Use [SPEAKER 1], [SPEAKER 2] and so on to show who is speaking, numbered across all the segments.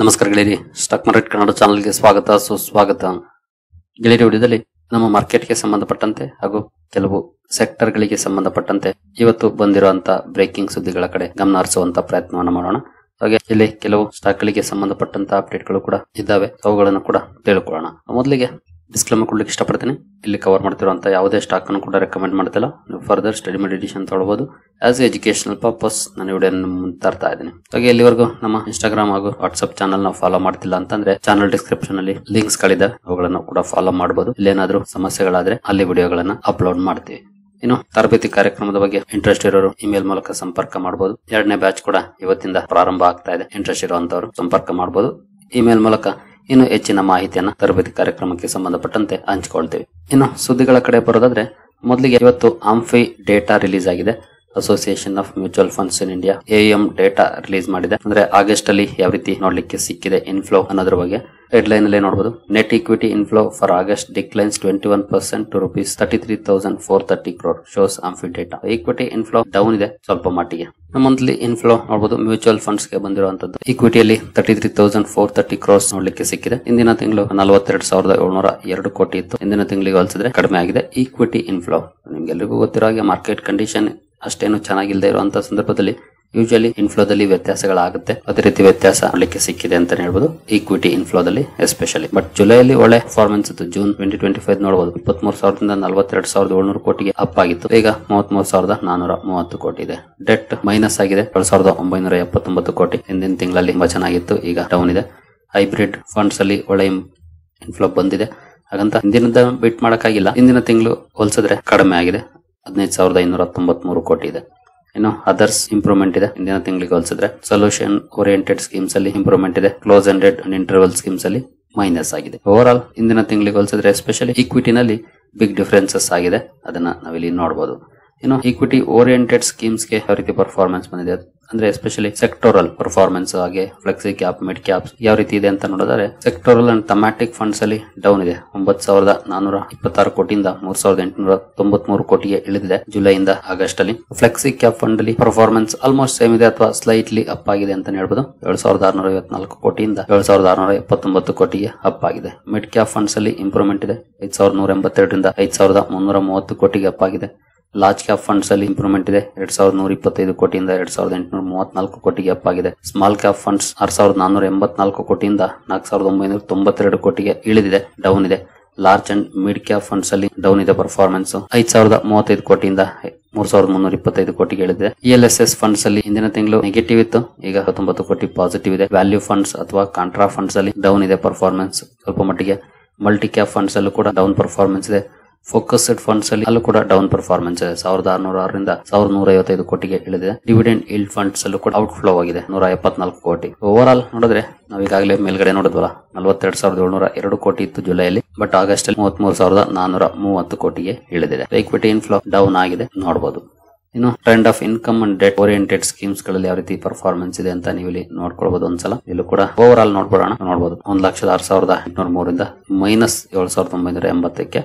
[SPEAKER 1] ನಮಸ್ಕಾರ ಗೆಳೆಯರಿ, stock market Kannada ಚಾನಲ್ಗೆ ಸ್ವಾಗತ ಸುಸ್ವಾಗತ. ಗೆಳೆಯರಿ, ವಿಡಿಯೋದಲ್ಲಿ ನಮ್ಮ ಮಾರ್ಕೆಟ್ಗೆ ಸಂಬಂಧಪಟ್ಟಂತೆ ಹಾಗೂ ಕೆಲವು ಸೆಕ್ಟರ್ ಗಳಿಗೆ ಸಂಬಂಧಪಟ್ಟಂತೆ ಇವತ್ತು ಬಂದಿರುವಂತ ಬ್ರೇಕಿಂಗ್ ಸುದ್ದಿಗಳ ಕಡೆ ಗಮನ ಹರಿಸುವಂತ ಪ್ರಯತ್ನವನ್ನು ಮಾಡೋಣ. ಹಾಗೆ ಇಲ್ಲಿ ಕೆಲವು ಸ್ಟಾಕ್ ಗಳಿಗೆ ಸಂಬಂಧಪಟ್ಟಂತ ಅಪ್ಡೇಟ್ ಗಳು ಕೂಡ ಇದ್ದಾವೆ, ಅವುಗಳನ್ನು ಕೂಡ ತಿಳ್ಕೊಳ್ಳೋಣ. ಮೊದಲಿಗೆ ಡಿಸ್ಕ್ಲೇಮರ್ ಕೊಡ್ಲಿಕ್ಕೆ ಇಷ್ಟಪಡ್ತೀನಿ. ಇಲ್ಲಿ ಕವರ್ ಮಾಡ್ತಿರುವಂತ ಯಾವುದೇ ಸ್ಟಾಕ್ ಅನ್ನು ಕೂಡ ರೆಕಮೆಂಡ್ ಮಾಡ್ತಿಲ್ಲ. ನೀವು ಫರ್ದರ್ ಸ್ಟಡಿ ಮೆಡಿಟೇಷನ್ ತಗೊಳ್ಬಹುದು. ಆಸ್ ಎಜುಕೇಶನಲ್ ಪರ್ಪಸ್ ನಾನು ವಿಡಿಯೋ ತರ್ತಾ ಇದ್ದೀನಿ. ಹಾಗೆ ಇಲ್ಲಿವರೆಗೂ ನಮ್ಮ ಇನ್ಸ್ಟಾಗ್ರಾಮ್ ಹಾಗೂ ವಾಟ್ಸ್ಆಪ್ ಚಾನಲ್ ನ ಫಾಲೋ ಮಾಡ್ತಿಲ್ಲ ಅಂತಂದ್ರೆ ಚಾನಲ್ ಡಿಸ್ಕ್ರಿಪ್ಷನ್ ಅಲ್ಲಿ ಲಿಂಕ್ಸ್ ಗಳಿದೆ, ಅವುಗಳನ್ನು ಕೂಡ ಫಾಲೋ ಮಾಡಬಹುದು. ಇಲ್ಲೇನಾದ್ರೂ ಸಮಸ್ಯೆಗಳಾದ್ರೆ ಅಲ್ಲಿ ವಿಡಿಯೋಗಳನ್ನ ಅಪ್ಲೋಡ್ ಮಾಡ್ತೀವಿ. ಇನ್ನು ತರಬೇತಿ ಕಾರ್ಯಕ್ರಮದ ಬಗ್ಗೆ ಇಂಟ್ರೆಸ್ಟ್ ಇರೋರು ಇಮೇಲ್ ಮೂಲಕ ಸಂಪರ್ಕ ಮಾಡಬಹುದು. 2ನೇ ಬ್ಯಾಚ್ ಕೂಡ ಇವತ್ತಿಂದ ಪ್ರಾರಂಭ ಆಗ್ತಾ ಇದೆ. ಇಂಟ್ರೆಸ್ಟ್ ಇರುವಂತವರು ಸಂಪರ್ಕ ಮಾಡಬಹುದು. ಇಮೇಲ್ ಮೂಲಕ ಇನ್ನು ಹೆಚ್ಚಿನ ಮಾಹಿತಿಯನ್ನ ತರಬೇತಿ ಕಾರ್ಯಕ್ರಮಕ್ಕೆ ಸಂಬಂಧಪಟ್ಟಂತೆ ಹಂಚಿಕೊಳ್ತೇವೆ. ಇನ್ನು ಸುದ್ದಿಗಳ ಕಡೆ ಬರೋದಾದ್ರೆ, ಮೊದಲಿಗೆ ಇವತ್ತು ಆಂಫಿ ಡೇಟಾ ರಿಲೀಸ್ ಆಗಿದೆ. Association of mutual funds in India AUM data release ಮಾಡಿದೆ. ಅಂದ್ರೆ ಆಗಸ್ಟ್ ಅಲ್ಲಿ ಯಾವ ರೀತಿ ನೋಡ್ಲಿಕ್ಕೆ ಸಿಕ್ಕಿದೆ ಇನ್ಫ್ಲೋ ಅನ್ನೋದ್ರ ಬಗ್ಗೆ ಹೆಡ್ಲೈನ್ ಅಲ್ಲೇ ನೋಡಬಹುದು. Net equity inflow for August declines 21% to rupees 33,430 crore shows AMFI data. Equity inflow down ಇದೆ ಸ್ವಲ್ಪ ಮಟ್ಟಿಗೆ. ಮಂತ್ಲಿ ಇನ್ಫ್ಲೋ ನೋಡಬಹುದು. ಮ್ಯೂಚುವಲ್ ಫಂಡ್ಸ್ ಗೆ ಬಂದಿರುವಂತದ್ದು ಈಕ್ವಿಟಿಯಲ್ಲಿ 33,430 crores ನೋಡ್ಲಿಕ್ಕೆ ಸಿಕ್ಕಿದೆ. ಇಂದಿನ ತಿಂಗಳು 42,702 ಕೋಟಿ ಇತ್ತು. ಇಂದಿನ ತಿಂಗಳಿಗೆ ಹೋಲಿಸಿದ್ರೆ ಕಡಿಮೆ ಆಗಿದೆ ಈಕ್ವಿಟಿ ಇನ್ಫ್ಲೋ. ನಿಮ್ಗೆಲ್ರಿಗೂ ಗೊತ್ತಿರೋ ಹಾಗೆ ಮಾರ್ಕೆಟ್ ಕಂಡೀಷನ್ ಅಷ್ಟೇನು ಚೆನ್ನಾಗಿಲ್ಲದೆ ಇರುವಂತಹ ಸಂದರ್ಭದಲ್ಲಿ ಯೂಶಲಿ ಇನ್ಫ್ಲೋದಲ್ಲಿ ವ್ಯತ್ಯಾಸಗಳಾಗುತ್ತೆ. ಅದೇ ರೀತಿ ವ್ಯತ್ಯಾಸ ನೋಡ್ಲಿಕ್ಕೆ ಸಿಕ್ಕಿದೆ ಅಂತ ಹೇಳ್ಬೋದು ಈಕ್ವಿಟಿ ಇನ್ಫ್ಲೋದಲ್ಲಿ ಎಸ್ಪೆಷಲಿ. ಬಟ್ ಜುಲೈಯಲ್ಲಿ ಒಳ್ಳೆ ಪರ್ಫಾರ್ಮೆನ್ಸ್ ಇತ್ತು. ಜೂನ್ 2025 ನೋಡಬಹುದು 23,000ದಿಂದ 42,700 ಕೋಟಿಗೆ ಅಪ್ ಆಗಿತ್ತು. ಈಗ 33,430 ಕೋಟಿ ಇದೆ. ಡೆಟ್ ಮೈನಸ್ ಆಗಿದೆ 7,979 ಕೋಟಿ. ಹಿಂದಿನ ತಿಂಗಳಲ್ಲಿ ತುಂಬಾ ಚೆನ್ನಾಗಿತ್ತು, ಈಗ ಡೌನ್ ಇದೆ. ಹೈಬ್ರಿಡ್ ಫಂಡ್ಸ್ ಅಲ್ಲಿ ಒಳ್ಳೆ ಇನ್ಫ್ಲೋ ಬಂದಿದೆ, ಹಾಗಂತ ಹಿಂದಿನದ ಬಿಟ್ ಮಾಡಕ್ಕಾಗಿಲ್ಲ. ಹಿಂದಿನ ತಿಂಗಳು ಹೋಲಿಸಿದ್ರೆ ಕಡಿಮೆ ಆಗಿದೆ, 15,593 ಕೋಟಿ ಇದೆ. ಇನ್ನು ಅದರ್ಸ್ ಇಂಪ್ರೂವ್ಮೆಂಟ್ ಇದೆ. ಇಂದಿನ ತಿಂಗಳಿಗೆ ಹೋಲಿಸಿದ್ರೆ ಸೊಲ್ಯೂಷನ್ ಓರಿಯೆಂಟೆಡ್ ಸ್ಕೀಮ್ಸ್ ಅಲ್ಲಿ ಇಂಪ್ರೂವ್ಮೆಂಟ್ ಇದೆ. Close ended and interval schemes ಅಲ್ಲಿ ಮೈನಸ್ ಆಗಿದೆ. ಓವರ್ ಆಲ್ ಇಂದಿನ ತಿಂಗಳಿಗೆ ಹೋಲಿಸಿದ್ರೆ ಎಸ್ಪೆಷಲಿ ಈಕ್ವಿಟಿನಲ್ಲಿ ಬಿಗ್ ಡಿಫರೆನ್ಸಸ್ ಆಗಿದೆ, ಅದನ್ನ ನಾವಿಲ್ಲಿ ನೋಡಬಹುದು. ಇನ್ನು ಈಕ್ವಿಟಿ ಓರಿಯೆಂಟೆಡ್ ಸ್ಕೀಮ್ಸ್ ಗೆ ಯಾವ ರೀತಿ ಪರ್ಫಾರ್ಮೆನ್ಸ್ ಬಂದಿದೆ ಅಂದ್ರೆ ಎಸ್ಪೆಷಲಿ ಸೆಕ್ಟೋರಲ್ ಪರ್ಫಾರ್ಮೆನ್ಸ್ ಹಾಗೆ ಫ್ಲೆಕ್ಸಿ ಕ್ಯಾಪ್, ಮಿಡ್ ಕ್ಯಾಪ್ಸ್ ಯಾವ ರೀತಿ ಇದೆ ಅಂತ ನೋಡಿದ್ರೆ ಸೆಕ್ಟೋರಲ್ ಅಂಡ್ ಥಮ್ಯಾಟಿಕ್ ಫಂಡ್ಸ್ ಅಲ್ಲಿ ಡೌನ್ ಇದೆ. 9,426 ಕೋಟಿಯಿಂದ 3,893 ಕೋಟಿಗೆ ಇಳಿದಿದೆ ಜುಲೈಯಿಂದ ಆಗಸ್ಟ್ ಅಲ್ಲಿ. ಫ್ಲೆಕ್ಸಿ ಕ್ಯಾಪ್ ಫಂಡ್ ಅಲ್ಲಿ ಪರ್ಫಾರ್ಮೆನ್ಸ್ ಆಲ್ಮೋಸ್ಟ್ ಸೇಮ್ ಇದೆ ಅಥವಾ ಸ್ಲೈಟ್ಲಿ ಅಪ್ ಆಗಿದೆ ಅಂತ ಹೇಳ್ಬೋದು. 7,654 ಕೋಟಿಯಿಂದ 7,679 ಕೋಟಿಗೆ ಅಪ್ ಆಗಿದೆ. ಮಿಡ್ ಕ್ಯಾಪ್ ಫಂಡ್ಸ್ ಅಲ್ಲಿ ಇಂಪ್ರೂವ್ಮೆಂಟ್ ಇದೆ. 5,182ರಿಂದ 5,330 ಕೋಟಿಗೆ ಅಪ್ ಆಗಿದೆ. ಲಾರ್ಜ್ ಕ್ಯಾಪ್ ಫಂಡ್ಸ್ ಅಲ್ಲಿ ಇಂಪ್ರೂವ್ಮೆಂಟ್ ಇದೆ. 2,125 ಕೋಟಿಯಿಂದ 2,834 ಕೋಟಿಗೆ ಅಪ್ ಆಗಿದೆ. ಸ್ಮಾಲ್ ಕ್ಯಾಪ್ ಫಂಡ್ಸ್ 6,484 ಕೋಟಿಯಿಂದ 4,992 ಕೋಟಿಗೆ ಇಳಿದಿದೆ, ಡೌನ್ ಇದೆ. Large and mid cap funds ಅಲ್ಲಿ ಡೌನ್ ಇದೆ ಪರ್ಫಾರ್ಮೆನ್ಸ್. 5,035 ಕೋಟಿಯಿಂದ 3,325 ಕೋಟಿಗೆ ಇಳಿದಿದೆ. ELSS ಫಂಡ್ಸ್ ಅಲ್ಲಿ ಇಂದಿನ ತಿಂಗಳು ನೆಗೆಟಿವ್ ಇತ್ತು, ಈಗ 19 ಕೋಟಿ ಪಾಸಿಟಿವ್ ಇದೆ. ವ್ಯಾಲ್ಯೂ ಫಂಡ್ಸ್ ಅಥವಾ ಕಾಂಟ್ರಾ ಫಂಡ್ಸ್ ಅಲ್ಲಿ ಡೌನ್ ಇದೆ ಪರ್ಫಾರ್ಮೆನ್ಸ್ ಸ್ವಲ್ಪ ಮಟ್ಟಿಗೆ. ಮಲ್ಟಿ ಕ್ಯಾಪ್ ಫಂಡ್ಸ್ ಅಲ್ಲೂ ಕೂಡ ಡೌನ್ ಪರ್ಫಾರ್ಮೆನ್ಸ್ ಇದೆ. ಫೋಕಸ್ಡ್ ಫಂಡ್ಸ್ ಅಲ್ಲಿ ಅಲ್ಲೂ ಕೂಡ ಡೌನ್ ಪರ್ಫಾರ್ಮೆನ್ಸ್ ಇದೆ. 1,606ರಿಂದ 1,155 ಕೋಟಿಗೆ ಇಳಿದಿದೆ. ಡಿವಿಡೆಂಡ್ ಈಲ್ಡ್ ಫಂಡ್ಸ್ ಅಲ್ಲೂ ಕೂಡ ಔಟ್ ಫ್ಲೋ ಆಗಿದೆ 174 ಕೋಟಿ. ಓವರ್ ಆಲ್ ನೋಡಿದ್ರೆ ನಾವು ಈಗಾಗಲೇ ಮೇಲ್ಗಡೆ ನೋಡಿದ್ವಲ್ಲ 42,702 ಕೋಟಿ ಇತ್ತು ಜುಲೈಯಲ್ಲಿ, ಬಟ್ ಆಗಸ್ಟ್ ಅಲ್ಲಿ 33,430 ಕೋಟಿಗೆ ಇಳಿದಿದೆ. ಈಕ್ವಿಟಿ ಇನ್ಫ್ಲೋ ಡೌನ್ ಆಗಿದೆ ನೋಡಬಹುದು. ಇನ್ನು trend of income and debt oriented schemes ಗಳಲ್ಲಿ ಯಾವ ರೀತಿ ಪರ್ಫಾರ್ಮೆನ್ಸ್ ಇದೆ ಅಂತ ನೀವು ಇಲ್ಲಿ ನೋಡ್ಕೊಳ್ಬಹುದು ಒಂದ್ಸಲ. ಇಲ್ಲೂ ಕೂಡ ಓವರ್ ಆಲ್ ನೋಡಬಹುದು 1,06,803ರಿಂದ -7,980ಕ್ಕೆ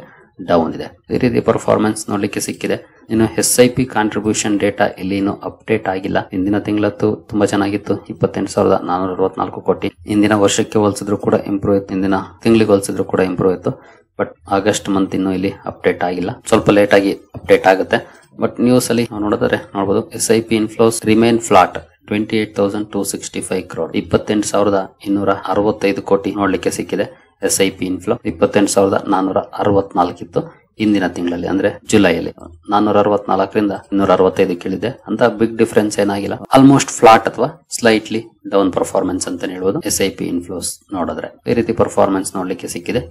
[SPEAKER 1] ಡೌನ್ ಇದೆ. ಈ ರೀತಿ ಪರ್ಫಾರ್ಮೆನ್ಸ್ ನೋಡ್ಲಿಕ್ಕೆ ಸಿಕ್ಕಿದೆ. ಇನ್ನು SIP ಕಾಂಟ್ರಿಬ್ಯೂಷನ್ ಡೇಟಾ ಇಲ್ಲಿ ಇನ್ನು ಅಪ್ಡೇಟ್ ಆಗಿಲ್ಲ. ಇಂದಿನ ತಿಂಗಳತ್ತು ತುಂಬಾ ಚೆನ್ನಾಗಿತ್ತು, 28,464 ಕೋಟಿ. ಇಂದಿನ ವರ್ಷಕ್ಕೆ ಹೋಲಿಸಿದ್ರು ಕೂಡ ಇಂಪ್ರೂವ್ ಇತ್ತು, ಇಂದಿನ ತಿಂಗಳಿಗೆ ಹೋಲಿಸಿದ್ರು ಕೂಡ ಇಂಪ್ರೂವ್ ಇತ್ತು. ಬಟ್ ಆಗಸ್ಟ್ ಮಂತ್ ಇನ್ನು ಇಲ್ಲಿ ಅಪ್ಡೇಟ್ ಆಗಿಲ್ಲ, ಸ್ವಲ್ಪ ಲೇಟ್ ಆಗಿ ಅಪ್ಡೇಟ್ ಆಗುತ್ತೆ. ಬಟ್ ನ್ಯೂಸ್ ಅಲ್ಲಿ ನೋಡಿದ್ರೆ ನೋಡಬಹುದು SIP inflows remain flat 28,265 crore 28,265 ಕೋಟಿ ನೋಡ್ಲಿಕ್ಕೆ ಸಿಕ್ಕಿದೆ. SIP ಇನ್ಫ್ಲೋ 28,464 ಇತ್ತು ಇಂದಿನ ತಿಂಗಳಲ್ಲಿ, ಅಂದ್ರೆ ಜುಲೈಯಲ್ಲಿ 464ರಿಂದ 265 ಇಳಿದೆ ಅಂತ ಬಿಗ್ ಡಿಫರೆನ್ಸ್ ಏನಾಗಿಲ್ಲ. ಆಲ್ಮೋಸ್ಟ್ ಫ್ಲಾಟ್ ಅಥವಾ ಸ್ಲೈಟ್ಲಿ ಡೌನ್ ಪರ್ಫಾರ್ಮೆನ್ಸ್ ಅಂತ ಹೇಳ್ಬೋದು SIP ಇನ್ಫ್ಲೋಸ್ ನೋಡಿದ್ರೆ. ಈ ರೀತಿ ಪರ್ಫಾರ್ಮೆನ್ಸ್ ನೋಡ್ಲಿಕ್ಕೆ ಸಿಕ್ಕಿದೆ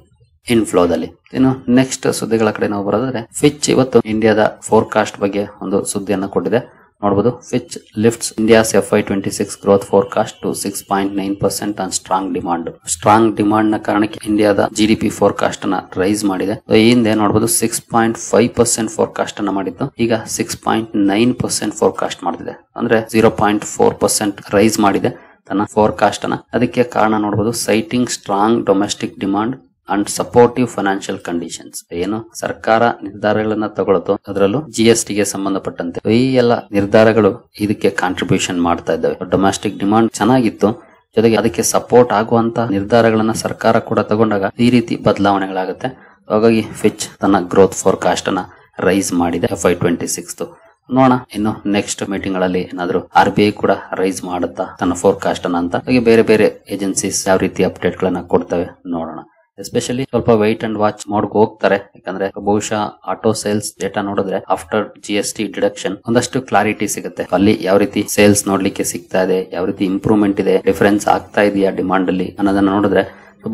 [SPEAKER 1] ಇನ್ಫ್ಲೋದಲ್ಲಿ. ಇನ್ನು ನೆಕ್ಸ್ಟ್ ಸುದ್ದಿಗಳ ಕಡೆ ನಾವು ಬರೋದಾದ್ರೆ, ಫಿಚ್ ಇವತ್ತು ಇಂಡಿಯಾದ ಫೋರ್ಕಾಸ್ಟ್ ಬಗ್ಗೆ ಒಂದು ಸುದ್ದಿಯನ್ನು ಕೊಟ್ಟಿದೆ. ನೋಡಬಹುದು, Fitch lifts India's FY26 growth forecast to 6.9% on strong demand. Strong demand ನ ಕಾರಣಕ್ಕೆ ಇಂಡಿಯಾದ GDP ಫೋರ್ಕಾಸ್ಟ್ ಅನ್ನ ರೈಸ್ ಮಾಡಿದೆ. ಈ ಹಿಂದೆ ನೋಡಬಹುದು 6.5% ಫೋರ್ಕಾಸ್ಟ್ ಅನ್ನ ಮಾಡಿತ್ತು, ಈಗ 6.9% ಫೋರ್ಕಾಸ್ಟ್ ಮಾಡಿದೆ. ಅಂದ್ರೆ 0.4% ರೈಸ್ ಮಾಡಿದೆ ತನ್ನ ಫೋರ್ಕಾಸ್ಟ್ ಅನ್ನ. ಅದಕ್ಕೆ ಕಾರಣ ನೋಡಬಹುದು citing strong domestic demand and supportive financial conditions. ಏನು ಸರ್ಕಾರ ನಿರ್ಧಾರಗಳನ್ನ ತಗೊಳ್ತೋ ಅದರಲ್ಲೂ GST ಗೆ ಸಂಬಂಧಪಟ್ಟಂತೆ ಈ ಎಲ್ಲ ನಿರ್ಧಾರಗಳು ಇದಕ್ಕೆ ಕಾಂಟ್ರಿಬ್ಯೂಷನ್ ಮಾಡ್ತಾ ಇದ್ದಾವೆ. ಡೊಮೆಸ್ಟಿಕ್ ಡಿಮಾಂಡ್ ಚೆನ್ನಾಗಿತ್ತು, ಜೊತೆಗೆ ಅದಕ್ಕೆ ಸಪೋರ್ಟ್ ಆಗುವಂತ ನಿರ್ಧಾರಗಳನ್ನ ಸರ್ಕಾರ ಕೂಡ ತಗೊಂಡಾಗ ಈ ರೀತಿ ಬದಲಾವಣೆಗಳಾಗುತ್ತೆ. ಹಾಗಾಗಿ ಫಿಚ್ ತನ್ನ ಗ್ರೋತ್ ಫೋರ್ಕಾಸ್ಟ್ ಅನ್ನ ರೈಸ್ ಮಾಡಿದೆ FY26. ನೋಡೋಣ ಇನ್ನು ನೆಕ್ಸ್ಟ್ ಮೀಟಿಂಗ್ ಗಳಲ್ಲಿ ಏನಾದ್ರು RBI ಕೂಡ ರೈಸ್ ಮಾಡುತ್ತಾ ತನ್ನ ಫೋರ್ಕಾಸ್ಟ್ ಅನ್ನ ಅಂತ. ಹಾಗೆ ಬೇರೆ ಬೇರೆ ಏಜೆನ್ಸೀಸ್ ಯಾವ ರೀತಿ ಅಪ್ಡೇಟ್ ಗಳನ್ನ ಕೊಡ್ತವೆ ನೋಡೋಣ. ಎಸ್ಪೆಷಲಿ ಸ್ವಲ್ಪ ವೈಟ್ ಅಂಡ್ ವಾಚ್ ಮೋಡ್ಗೆ ಹೋಗ್ತಾರೆ. ಯಾಕಂದ್ರೆ ಬಹುಶಃ ಆಟೋ ಸೇಲ್ಸ್ ಡೇಟಾ ನೋಡಿದ್ರೆ ಆಫ್ಟರ್ GST ಡಿಡಕ್ಷನ್ ಒಂದಷ್ಟು ಕ್ಲಾರಿಟಿ ಸಿಗುತ್ತೆ. ಅಲ್ಲಿ ಯಾವ ರೀತಿ ಸೇಲ್ಸ್ ನೋಡ್ಲಿಕ್ಕೆ ಸಿಗ್ತಾ ಇದೆ, ಯಾವ ರೀತಿ ಇಂಪ್ರೂವ್ಮೆಂಟ್ ಇದೆ, ಡಿಫರೆನ್ಸ್ ಆಗ್ತಾ ಇದೆಯಾ ಡಿಮಾಂಡ್ ಅಲ್ಲಿ ಅನ್ನೋದನ್ನ ನೋಡಿದ್ರೆ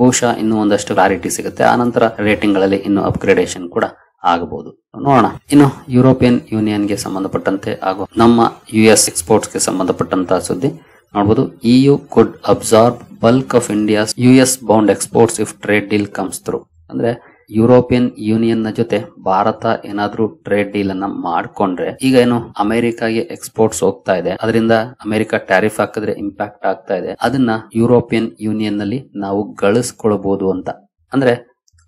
[SPEAKER 1] ಬಹುಶಃ ಇನ್ನೂ ಒಂದಷ್ಟು ಕ್ಲಾರಿಟಿ ಸಿಗುತ್ತೆ. ಆ ನಂತರ ರೇಟಿಂಗ್ ಗಳಲ್ಲಿ ಇನ್ನು ಅಪ್ಗ್ರೇಡೇಷನ್ ಕೂಡ ಆಗಬಹುದು. ನೋಡೋಣ ಇನ್ನು ಯುರೋಪಿಯನ್ ಯೂನಿಯನ್ ಗೆ ಸಂಬಂಧಪಟ್ಟಂತೆ ಹಾಗೂ ನಮ್ಮ US ಎಕ್ಸ್ಪೋರ್ಟ್ಸ್ ಗೆ ಸಂಬಂಧಪಟ್ಟಂತಹ ಸುದ್ದಿ ನೋಡಬಹುದು. EU could absorb bulk of India's US bound exports if trade deal comes through. ಅಂದ್ರೆ ಯುರೋಪಿಯನ್ ಯೂನಿಯನ್ ನ ಜೊತೆ ಭಾರತ ಏನಾದ್ರೂ ಟ್ರೇಡ್ ಡೀಲ್ ಅನ್ನ ಮಾಡ್ಕೊಂಡ್ರೆ, ಈಗ ಏನು ಅಮೆರಿಕಾಗೆ ಎಕ್ಸ್ಪೋರ್ಟ್ಸ್ ಹೋಗ್ತಾ ಇದೆ, ಅದರಿಂದ ಅಮೆರಿಕ ಟ್ಯಾರಿಫ್ ಹಾಕಿದ್ರೆ ಇಂಪ್ಯಾಕ್ಟ್ ಆಗ್ತಾ ಇದೆ, ಅದನ್ನ ಯುರೋಪಿಯನ್ ಯೂನಿಯನ್ ನಲ್ಲಿ ನಾವು ಗಳಿಸ್ಕೊಳ್ಬಹುದು ಅಂತ. ಅಂದ್ರೆ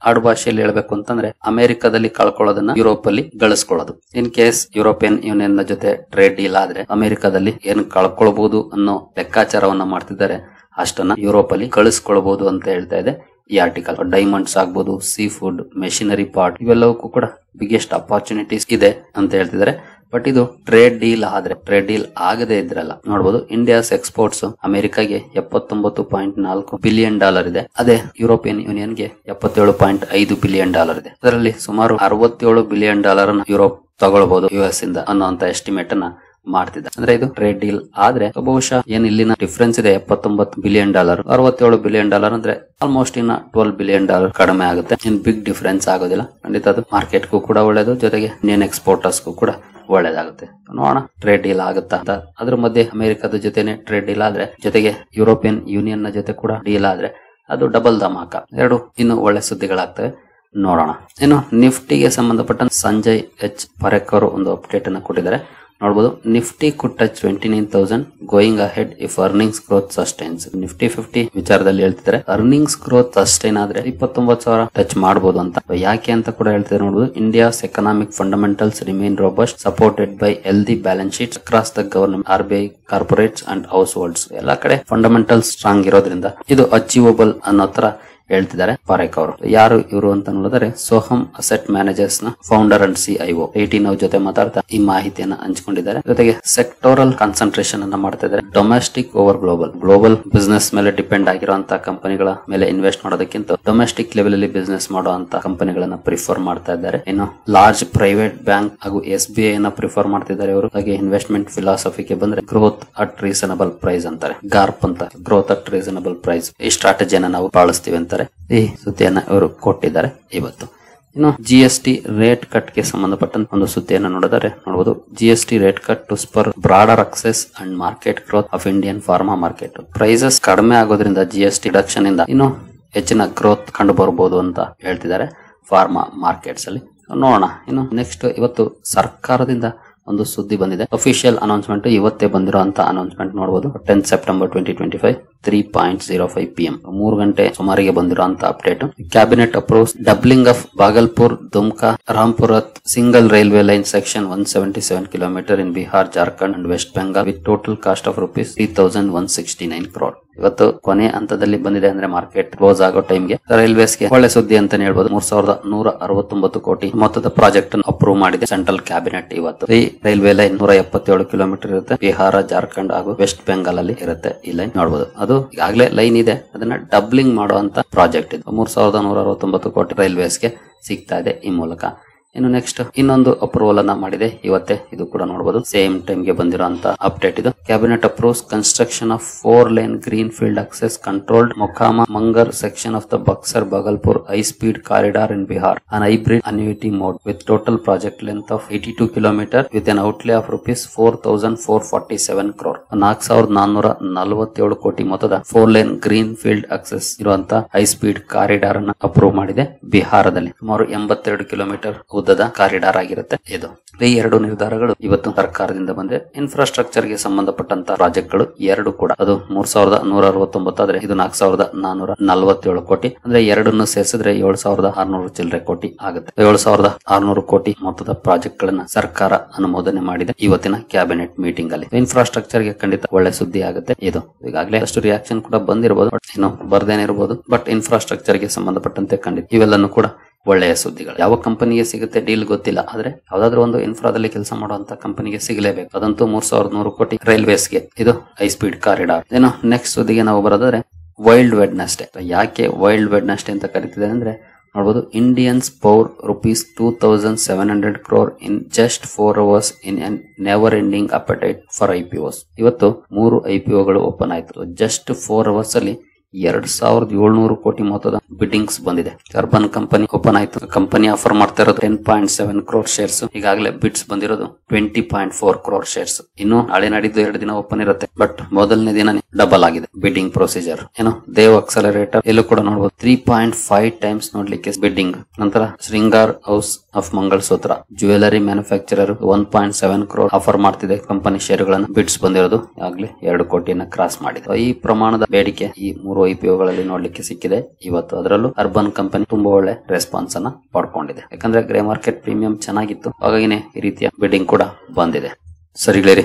[SPEAKER 1] ಆಡು ಭಾಷೆಯಲ್ಲಿ ಹೇಳ್ಬೇಕು ಅಂತಂದ್ರೆ ಅಮೆರಿಕದಲ್ಲಿ ಕಳ್ಕೊಳ್ಳೋದನ್ನ ಯುರೋಪ್ ಅಲ್ಲಿ ಗಳಿಸ್ಕೊಳ್ಳೋದು. ಇನ್ ಕೇಸ್ ಯುರೋಪಿಯನ್ ಯೂನಿಯನ್ ನ ಜೊತೆ ಟ್ರೇಡ್ ಡೀಲ್ ಆದ್ರೆ ಅಮೆರಿಕದಲ್ಲಿ ಏನ್ ಕಳ್ಕೊಳ್ಬಹುದು ಅನ್ನೋ ಲೆಕ್ಕಾಚಾರವನ್ನ ಮಾಡ್ತಿದ್ದಾರೆ, ಅಷ್ಟನ್ನ ಯುರೋಪ್ ಅಲ್ಲಿ ಕಳಿಸ್ಕೊಳ್ಬಹುದು ಅಂತ ಹೇಳ್ತಾ ಇದೆ ಈ ಆರ್ಟಿಕಲ್. ಡೈಮಂಡ್ಸ್ ಆಗ್ಬೋದು, ಸೀ ಫುಡ್, ಮೆಷಿನರಿ ಪಾರ್ಟ್, ಇವೆಲ್ಲವಕ್ಕೂ ಕೂಡ ಬಿಗ್ಗೆಸ್ಟ್ ಅಪಾರ್ಚುನಿಟೀಸ್ ಇದೆ ಅಂತ ಹೇಳ್ತಿದ್ದಾರೆ. ಬಟ್ ಇದು ಟ್ರೇಡ್ ಡೀಲ್ ಆದ್ರೆ, ಟ್ರೇಡ್ ಡೀಲ್ ಆಗದೆ ಇದ್ರಲ್ಲ ನೋಡಬಹುದು. ಇಂಡಿಯಾಸ್ ಎಕ್ಸ್ಪೋರ್ಟ್ಸ್ ಅಮೆರಿಕಾಗೆ $79.4 ಬಿಲಿಯನ್ ಇದೆ. ಅದೇ ಯುರೋಪಿಯನ್ ಯೂನಿಯನ್ ಗೆ $77.5 ಬಿಲಿಯನ್ ಇದೆ. ಅದರಲ್ಲಿ ಸುಮಾರು $67 ಬಿಲಿಯನ್ ಅನ್ನು ಯುರೋಪ್ ತಗೊಳ್ಬಹುದು US ಇಂದ ಅನ್ನೋಂತ ಎಸ್ಟಿಮೇಟ್ ಅನ್ನ ಮಾಡ್ತಿದ್ದ. ಅಂದ್ರೆ ಇದು ಟ್ರೇಡ್ ಡೀಲ್ ಆದ್ರೆ ಬಹುಶಃ ಏನ್ ಇಲ್ಲಿನ ಡಿಫರೆನ್ಸ್ ಇದೆ $79 ಬಿಲಿಯನ್, $67 ಬಿಲಿಯನ್ ಅಂದ್ರೆ ಆಲ್ಮೋಸ್ಟ್ ಇನ್ನ $12 ಬಿಲಿಯನ್ ಕಡಿಮೆ ಆಗುತ್ತೆ. ಇನ್ ಬಿಗ್ ಡಿಫರೆನ್ಸ್ ಆಗೋದಿಲ್ಲ. ಖಂಡಿತ ಅದು ಮಾರ್ಕೆಟ್ಗೂ ಕೂಡ ಒಳ್ಳೇದು, ಜೊತೆಗೆ ಇಂಡಿಯನ್ ಎಕ್ಸ್ಪೋರ್ಟರ್ಸ್ಗೂ ಕೂಡ ಒಳ್ಳೇದಾಗುತ್ತೆ. ನೋಡೋಣ ಟ್ರೇಡ್ ಡೀಲ್ ಆಗುತ್ತಾ ಅಂತ. ಅದ್ರ ಮಧ್ಯೆ ಅಮೆರಿಕದ ಜೊತೆನೆ ಟ್ರೇಡ್ ಡೀಲ್ ಆದ್ರೆ, ಜೊತೆಗೆ ಯುರೋಪಿಯನ್ ಯೂನಿಯನ್ ನ ಜೊತೆ ಕೂಡ ಡೀಲ್ ಆದ್ರೆ ಅದು ಡಬಲ್ ಧಮಾಕ. ಎರಡು ಇನ್ನು ಒಳ್ಳೆ ಸುದ್ದಿಗಳಾಗ್ತವೆ. ನೋಡೋಣ ಇನ್ನು ನಿಫ್ಟಿಗೆ ಸಂಬಂಧಪಟ್ಟ ಸಂಜಯ್ H ಪರೇಖ್ ಅವರು ಒಂದು ಅಪ್ಡೇಟ್ ಅನ್ನು ಕೊಟ್ಟಿದ್ದಾರೆ. ನೋಡಬಹುದು, Nifty could touch 29,000 going ahead if earnings growth sustains. Nifty 50 ವಿಚಾರದಲ್ಲಿ ಹೇಳ್ತಿದ್ದಾರೆ, ಅರ್ನಿಂಗ್ಸ್ ಗ್ರೋತ್ ಸಸ್ಟೈನ್ ಆದ್ರೆ 29,000 ಟಚ್ ಮಾಡಬಹುದು ಅಂತ. ಯಾಕೆ ಅಂತ ಕೂಡ ಹೇಳ್ತಿದ್ದಾರೆ. ನೋಡಬಹುದು, India's economic fundamentals remain robust supported by healthy balance sheets across the government, RBI, corporates and house holds. ಎಲ್ಲಾ ಕಡೆ ಫಂಡಮೆಂಟಲ್ಸ್ ಸ್ಟ್ರಾಂಗ್ ಇರೋದ್ರಿಂದ ಇದು ಅಚೀವಬಲ್ ಅನ್ನೋ ತರ ಹೇಳ್ತಿದ್ದಾರೆ ಪರೇಖ್ ಅವರು. ಯಾರು ಇವರು ಅಂತ ನೋಡಿದರೆ ಸೋಹಮ್ ಅಸೆಟ್ ಮ್ಯಾನೇಜರ್ಸ್ ನ ಫೌಂಡರ್ ಅಂಡ್ CIO 18 ಜೊತೆ ಮಾತಾಡ್ತಾ ಈ ಮಾಹಿತಿಯನ್ನ ಹಂಚಿಕೊಂಡಿದ್ದಾರೆ. ಜೊತೆಗೆ ಸೆಕ್ಟೋರಲ್ ಕಾನ್ಸಂಟ್ರೇಷನ್ ಅನ್ನ ಮಾಡ್ತಾ ಇದ್ದಾರೆ. Domestic over global, global business ಮೇಲೆ ಡಿಪೆಂಡ್ ಆಗಿರುವಂತಹ ಕಂಪನಿಗಳ ಮೇಲೆ ಇನ್ವೆಸ್ಟ್ ಮಾಡೋದಕ್ಕಿಂತ ಡೊಮೆಸ್ಟಿಕ್ ಲೆವೆಲ್ ಅಲ್ಲಿ ಬಿಸ್ನೆಸ್ ಮಾಡುವಂತ ಕಂಪನಿಗಳನ್ನ ಪ್ರಿಫರ್ ಮಾಡ್ತಾ ಇದ್ದಾರೆ. ಇನ್ನು ಲಾರ್ಜ್ ಪ್ರೈವೇಟ್ ಬ್ಯಾಂಕ್ ಹಾಗೂ SBI ಅನ್ನ ಪ್ರಿಫರ್ ಮಾಡ್ತಿದ್ದಾರೆ ಇವರು. ಹಾಗೆ ಇನ್ವೆಸ್ಟ್ಮೆಂಟ್ ಫಿಲಾಸಫಿಗೆ ಬಂದ್ರೆ ಗ್ರೋತ್ ಅಟ್ ರೀಸನಬಲ್ ಪ್ರೈಸ್ ಅಂತಾರೆ, GARP ಅಂತ, ಗ್ರೋತ್ ಅಟ್ ರೀಸನಬಲ್ ಪ್ರೈಸ್. ಈ ಸ್ಟ್ರಾಟಜಿಯನ್ನ ನಾವು ಪಾಲಿಸ್ತೀವಿ ಅಂತ ಈ ಸುದ್ದಿಯನ್ನ ಇವರು ಕೊಟ್ಟಿದ್ದಾರೆ ಇವತ್ತು. ಇನ್ನು GST ರೇಟ್ ಕಟ್ ಗೆ ಸಂಬಂಧಪಟ್ಟಂತ ಒಂದು ಸುದ್ದಿಯನ್ನು ನೋಡಿದರೆ ನೋಡಬಹುದು, GST rate cut to spur broader access and market growth of Indian pharma market. Prices ಕಡಿಮೆ ಆಗೋದ್ರಿಂದ GST ರಿಡಕ್ಷನ್ ಇಂದ ಇನ್ನು ಹೆಚ್ಚಿನ ಗ್ರೋತ್ ಕಂಡು ಬರಬಹುದು ಅಂತ ಹೇಳ್ತಿದ್ದಾರೆ ಫಾರ್ಮಾ ಮಾರ್ಕೆಟ್ಸ್ ಅಲ್ಲಿ. ನೋಡೋಣ ಇನ್ನು ನೆಕ್ಸ್ಟ್. ಇವತ್ತು ಸರ್ಕಾರದಿಂದ ಒಂದು ಸುದ್ದಿ ಬಂದಿದೆ, ಅಫಿಷಿಯಲ್ ಅನೌನ್ಸ್ಮೆಂಟ್ ಇವತ್ತೇ ಬಂದಿರುವಂತಹ ಅನೌನ್ಸ್ಮೆಂಟ್ ನೋಡಬಹುದು. 10 ಸೆಪ್ಟೆಂಬರ್ 2025 3:05 PM 3 ಗಂಟೆ ಸುಮಾರಿಗೆ ಬಂದಿರುವಂತಹ update. Cabinet approves doubling of Bhagalpur Dumka Rampurhat single railway line section 177 kilometre in Bihar, Jharkhand and West Bengal with total cost of ₹3,169 crore. ಇವತ್ತು ಕೊನೆ ಹಂತದಲ್ಲಿ ಬಂದಿದೆ. ಅಂದ್ರೆ ಮಾರ್ಕೆಟ್ ಕ್ಲೋಸ್ ಆಗೋ ಟೈಮ್ಗೆ ರೈಲ್ವೇಸ್ಗೆ ಒಳ್ಳೆ ಸುದ್ದಿ ಅಂತಾನೆ ಹೇಳ್ಬೋದು. 3,169 ಕೋಟಿ ಮೊತ್ತದ ಪ್ರಾಜೆಕ್ಟ್ ಅನ್ನು ಅಪ್ರೂವ್ ಮಾಡಿದೆ ಸೆಂಟ್ರಲ್ ಕ್ಯಾಬಿನೆಟ್ ಇವತ್ತು. ಈ ರೈಲ್ವೆ ಲೈನ್ 177 ಕಿಲೋಮೀಟರ್ ಇರುತ್ತೆ. ಬಿಹಾರ, ಜಾರ್ಖಂಡ್ ಹಾಗೂ ವೆಸ್ಟ್ ಬೆಂಗಾಲ್ ಅಲ್ಲಿ ಇರುತ್ತೆ ಈ ಲೈನ್. ನೋಡಬಹುದು, ಅದು ಈಗಾಗಲೇ ಲೈನ್ ಇದೆ, ಅದನ್ನ ಡಬ್ಲಿಂಗ್ ಮಾಡುವಂತ ಪ್ರಾಜೆಕ್ಟ್ ಇದು. 3,169 ಕೋಟಿ ರೈಲ್ವೇಸ್ಗೆ ಸಿಗ್ತಾ ಇದೆ ಈ ಮೂಲಕ. ಇನ್ನು ನೆಕ್ಸ್ಟ್ ಇನ್ನೊಂದು ಅಪ್ರೂವಲ್ ಅನ್ನ ಮಾಡಿದೆ ಇವತ್ತೇ, ಇದು ಕೂಡ ನೋಡಬಹುದು. ಸೇಮ್ ಟೈಮ್ ಗೆ ಬಂದಿರುವಂತ ಅಪ್ಡೇಟ್ ಇದು. Cabinet approves construction of 4-lane green field access controlled Mokama Munger section of the Buxar Bhagalpur high speed corridor in Bihar an hybrid annuity mode with total project length of 82 kilometre with an outlay of ₹4,447 crore. 4,447 ಕೋಟಿ ಮೊತ್ತದ 4-lane green field access ಇರುವಂತಹ high speed corridor ಅನ್ನು approve ಮಾಡಿದೆ ಬಿಹಾರದಲ್ಲಿ. ಸುಮಾರು 82 kilometre ಉದ್ದದ corridor ಆಗಿರುತ್ತೆ ಇದು. ಈ ಎರಡು ನಿರ್ಧಾರಗಳು ಇವತ್ತು ಸರ್ಕಾರದಿಂದ ಬಂದ್ರೆ ಇನ್ಫ್ರಾಸ್ಟ್ರಕ್ಚರ್ ಗೆ ಸಂಬಂಧಪಟ್ಟಂತ ಪ್ರಾಜೆಕ್ಟ್ ಗಳು ಎರಡು ಕೂಡ ಅದು 3169 ಆದ್ರೆ ಇದು 4447 ಕೋಟಿ ಅಂದ್ರೆ ಎರಡನ್ನು ಸೇರಿಸಿದ್ರೆ 7600 ಚಿಲ್ಲರೆ ಕೋಟಿ ಆಗುತ್ತೆ. 7600 ಕೋಟಿ ಮೊತ್ತದ ಪ್ರಾಜೆಕ್ಟ್ ಗಳನ್ನ ಸರ್ಕಾರ ಅನುಮೋದನೆ ಮಾಡಿದೆ ಇವತ್ತಿನ ಕ್ಯಾಬಿನೆಟ್ ಮೀಟಿಂಗ್ ಅಲ್ಲಿ. ಇನ್ಫ್ರಾಸ್ಟ್ರಕ್ಚರ್ ಗೆ ಖಂಡಿತ ಒಳ್ಳೆ ಸುದ್ದಿ ಆಗುತ್ತೆ ಇದು. ಈಗಾಗಲೇ ಅಷ್ಟು ರಿಯಾಕ್ಷನ್ ಕೂಡ ಬಂದಿರಬಹುದು, ಇನ್ನು ಬರ್ದೇನೆ ಇರಬಹುದು. ಬಟ್ ಇನ್ಫ್ರಾಸ್ಟ್ರಕ್ಚರ್ ಗೆ ಸಂಬಂಧಪಟ್ಟಂತೆ ಖಂಡಿತ ಇವೆಲ್ಲನೂ ಕೂಡ ಒಳ್ಳೆಯ ಸುದ್ದಿಗಳು. ಯಾವ ಕಂಪನಿಗೆ ಸಿಗುತ್ತೆ ಡೀಲ್ ಗೊತ್ತಿಲ್ಲ, ಆದ್ರೆ ಯಾವ್ದಾದ್ರು ಒಂದು ಇನ್ಫ್ರಾದಲ್ಲಿ ಕೆಲಸ ಮಾಡುವಂತ ಕಂಪನಿಗೆ ಸಿಗಲೇಬೇಕು. ಅದಂತೂ 3100 ಕೋಟಿ ರೈಲ್ವೇಸ್ಗೆ ಇದು ಹೈ ಸ್ಪೀಡ್ ಕಾರಿಡಾರ್. ಏನೋ ನೆಕ್ಸ್ಟ್ ಸುದ್ದಿಗೆ ನಾವು ಬರೋದಾದ್ರೆ ವೈಲ್ಡ್ ವೆಡ್ನೆಸ್ಡೇ. ಯಾಕೆ ವೈಲ್ಡ್ ವೆಡ್ನೆಸ್ಡೇ ಅಂತ ಕರೀತಿದೆ ಅಂದ್ರೆ ನೋಡಬಹುದು, Indians power ₹2700 crore in just 4 hours in N never ending appetite for IPOs. ಇವತ್ತು 3 IPOಗಳು ಓಪನ್ ಆಯ್ತು. ಜಸ್ಟ್ 4 hours ಅಲ್ಲಿ 2700 ಕೋಟಿ ಮೊತ್ತದ ಬಿಡ್ಡಿಂಗ್ಸ್ ಬಂದಿದೆ. ಅರ್ಬನ್ ಕಂಪನಿ ಓಪನ್ ಆಯ್ತು. ಕಂಪನಿ ಆಫರ್ ಮಾಡ್ತಾ ಇರೋದು 10.7 crore ಶೇರ್ಸ್. ಈಗಾಗಲೇ ಬಿಡ್ಸ್ ಬಂದಿರೋದು 20.4 crore ಶೇರ್ಸ್. ಇನ್ನು ನಾಳೆ ನಾಡಿದ್ದು 2 ದಿನ ಓಪನ್ ಇರುತ್ತೆ. ಬಟ್ ಮೊದಲನೇ ದಿನ ಡಬಲ್ ಆಗಿದೆ ಬಿಡ್ಡಿಂಗ್ ಪ್ರೊಸೀಜರ್. ಏನು ದೇವ್ ಅಕ್ಸಲರೇಟರ್ ಎಲ್ಲೂ ಕೂಡ ನೋಡಬಹುದು 3.5 times ನೋಡ್ಲಿಕ್ಕೆ ಬಿಡ್ಡಿಂಗ್. ನಂತರ Shringar house of mangalsutra jewellery manufacturer 1.7 crore offer ಮಾಡ್ತಿದೆ ಕಂಪನಿ ಶೇರುಗಳನ್ನು. ಬಿಡ್ಸ್ ಬಂದಿರೋದು ಆಗ್ಲೇ 2 ಕೋಟಿಯನ್ನ ಕ್ರಾಸ್ ಮಾಡಿದೆ. ಈ ಪ್ರಮಾಣದ ಬೇಡಿಕೆ ಈ 3 IPOಗಳಲ್ಲಿ ನೋಡ್ಲಿಕ್ಕೆ ಸಿಕ್ಕಿದೆ ಇವತ್ತು. ಅದರಲ್ಲೂ ಅರ್ಬನ್ ಕಂಪನಿ ತುಂಬಾ ಒಳ್ಳೆ ರೆಸ್ಪಾನ್ಸ್ ಅನ್ನ ಪಡ್ಕೊಂಡಿದೆ. ಯಾಕಂದ್ರೆ ಗ್ರೇ ಮಾರ್ಕೆಟ್ ಪ್ರೀಮಿಯಂ ಚೆನ್ನಾಗಿತ್ತು, ಹಾಗಾಗಿನೇ ಈ ರೀತಿಯ ಬಿಡ್ಡಿಂಗ್ ಕೂಡ ಬಂದಿದೆ. ಸರಿ ಗೆಳೆಯರೇ,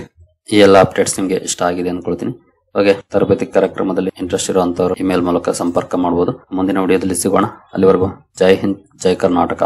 [SPEAKER 1] ಈ ಎಲ್ಲ ಅಪ್ಡೇಟ್ಸ್ ನಿಮ್ಗೆ ಇಷ್ಟ ಆಗಿದೆ ಅನ್ಕೊಳ್ತೀನಿ. ಹಾಗೆ ತರಬೇತಿ ಕಾರ್ಯಕ್ರಮದಲ್ಲಿ ಇಂಟ್ರೆಸ್ಟ್ ಇರುವಂತವರು ಇಮೇಲ್ ಮೂಲಕ ಸಂಪರ್ಕ ಮಾಡಬಹುದು. ಮುಂದಿನ ವಿಡಿಯೋದಲ್ಲಿ ಸಿಗೋಣ. ಅಲ್ಲಿವರೆಗೂ ಜೈ ಹಿಂದ್, ಜೈ ಕರ್ನಾಟಕ.